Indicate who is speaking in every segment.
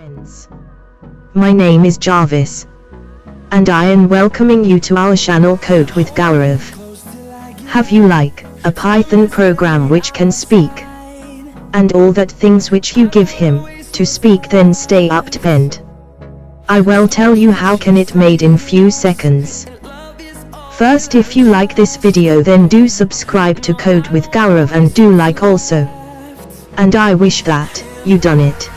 Speaker 1: friends. My name is Jarvis, and I am welcoming you to our channel Code with Gaurav. Have you like a Python program which can speak, and all that things which you give him to speak then stay up to end? I will tell you how can it made in few seconds. First, if you like this video, then do subscribe to Code with Gaurav and do like also. And I wish that you done it.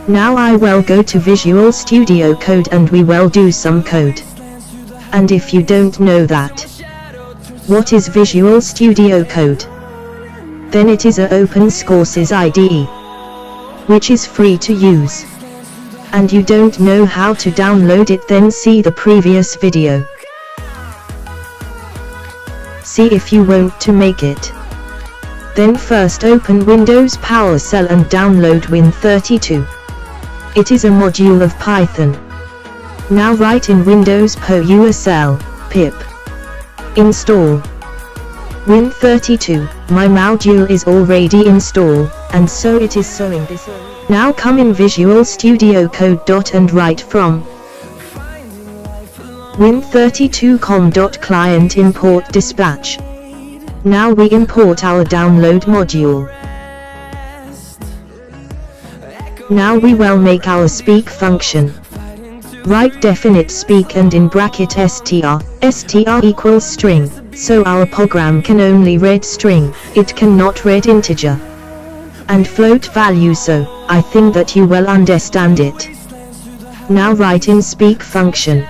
Speaker 1: Now I will go to Visual Studio Code and we will do some code. And if you don't know that, what is Visual Studio Code? Then it is a open source IDE, which is free to use. And you don't know how to download it, then see the previous video. See if you want to make it. Then first open Windows PowerShell and download Win32. It is a module of Python. Now write in Windows PowerShell, pip install Win32. My module is already installed, and so it is showing this. Now come in Visual Studio Code and write from Win32com.client import dispatch. Now we import our download module. Now we will make our speak function. Write definite speak and in bracket str equals string, so our program can only read string, it cannot read integer and float value, so I think that you will understand it. Now write in speak function.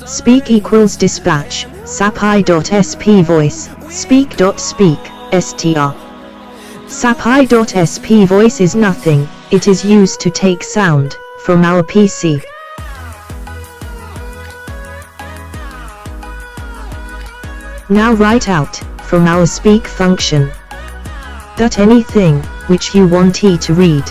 Speaker 1: Speak equals dispatch, sapi.sp voice, speak.speak, str. sapi.sp voice is nothing, it is used to take sound from our PC. Now write out from our speak function that anything which you want to read.